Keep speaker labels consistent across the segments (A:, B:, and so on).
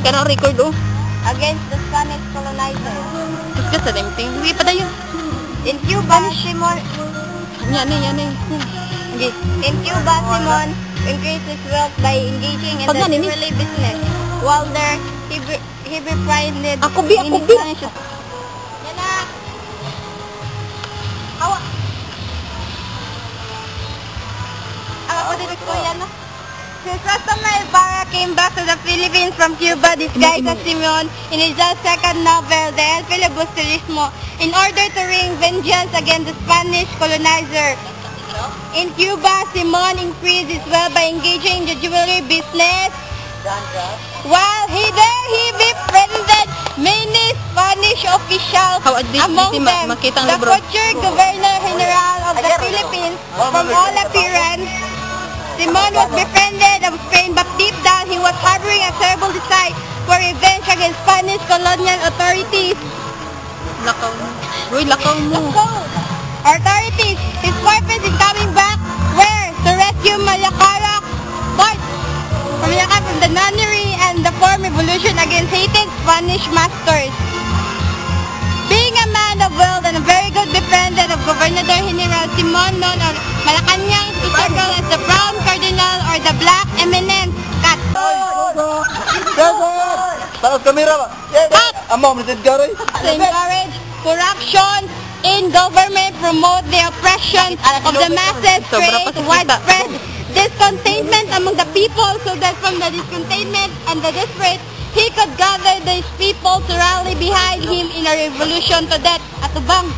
A: Kanang record oh.
B: Against the Spanish colonizers.
A: Tapos ka sa limting. Hindi pa tayo.
B: In Cuba, Simon...
A: Yan eh.
B: Okay. In Cuba, Simon increased his wealth by engaging in the jewelry business. While there, he befriended many Spanish... Yan na! Hawa! Ako dito ko yan na. His customer Ibarra came back to the Philippines from Cuba disguised as Simon in his second novel, The Filibusterismo, in order to wreak vengeance against the Spanish colonizer. In Cuba, Simon increased his wealth by engaging in the jewelry business. While he befriended many Spanish officials, among them the future Governor-General of the Philippines. From all appearance, Simon was befriended of Spain, but deep down he was harboring a terrible desire for revenge against Spanish colonial authorities.
A: Lakaw mo. Uy, lakaw mo.
B: Authorities, his purpose in coming back were to rescue Malacca from the nunnery and the form revolution against hated Spanish masters. Being a man of wealth and a very good befriended of Governor-General Simon, known as Malacanang circle as the Brown Cardinal or the Black Eminent Cat.
C: Taas kamera ba? Amo, minitid ka rin.
B: To encourage corruption in government, promote the oppression of the masses, create widespread discontentment among the people, so that from the discontentment and the desperate, he could gather these people to rally behind him in a revolution to death. Atubang.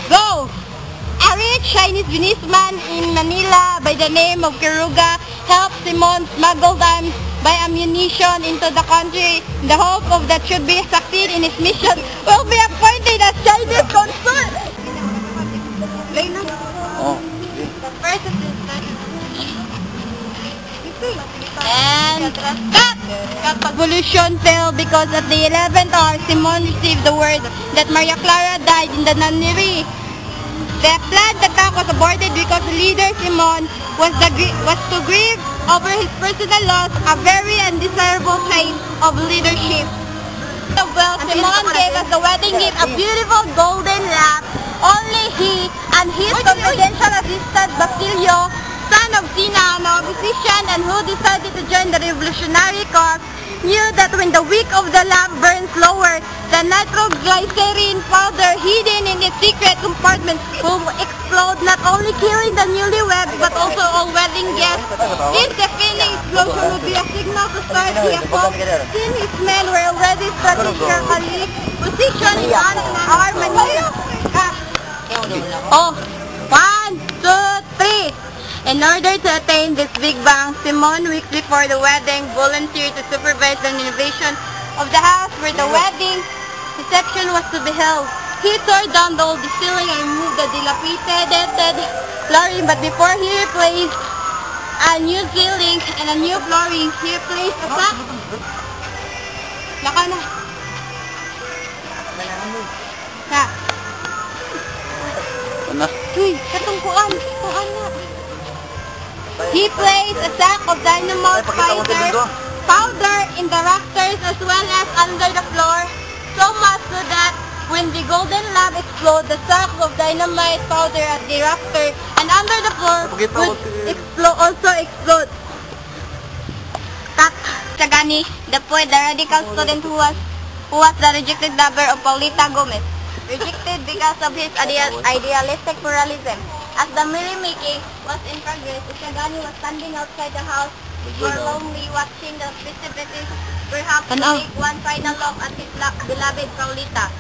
B: Go! A rich Chinese businessman in Manila by the name of Kiruga helped Simon smuggle arms by ammunition into the country. The hope of that should be succeed in his mission will be appointed as Chinese consul.
C: Oh.
B: And cut! Revolution failed because at the 11th hour, Simon received the word that Maria Clara died in the nunnery. The planned attack was aborted because the leader, Simon, was to grieve over his personal loss, a very undesirable trait of leadership. Well, Simon gave us the wedding gift, a beautiful golden lamp. Only he and his confidential assistant, Basilio, son of Sina, a musician and who decided to join the revolutionary cause, knew that when the wick of the lamp burns lower, the nitroglycerin powder hidden in its secret compartment will explode, not only killing the newlyweds but also all wedding guests. This deafening explosion would be a signal to start the assault, since his men were already strategically positioned in harmony. Oh, 1, 2, 3. In order to attain this big bang, Simon, weeks before the wedding, volunteered to supervise the renovation of the house where the wedding reception was to be held. He tore down the old ceiling and removed the dilapidated flooring, but before he replaced a new ceiling and a new flooring, he replaced a sack. Laka na. Ha. Uy, katungkuan. Tuan na. He placed a sack of dynamite powder in the rafters as well as under the floor, so much so that when the golden lamp explodes, the sack of dynamite powder at the rafter and under the floor would also explode. Sagani, the poet, the radical student who was the rejected lover of Paulita Gomez, rejected because of his idealistic pluralism. As the merrymaking was in progress, Sagani was standing outside the house, forlornly watching the festivities, perhaps to take one final look at his beloved Paulita.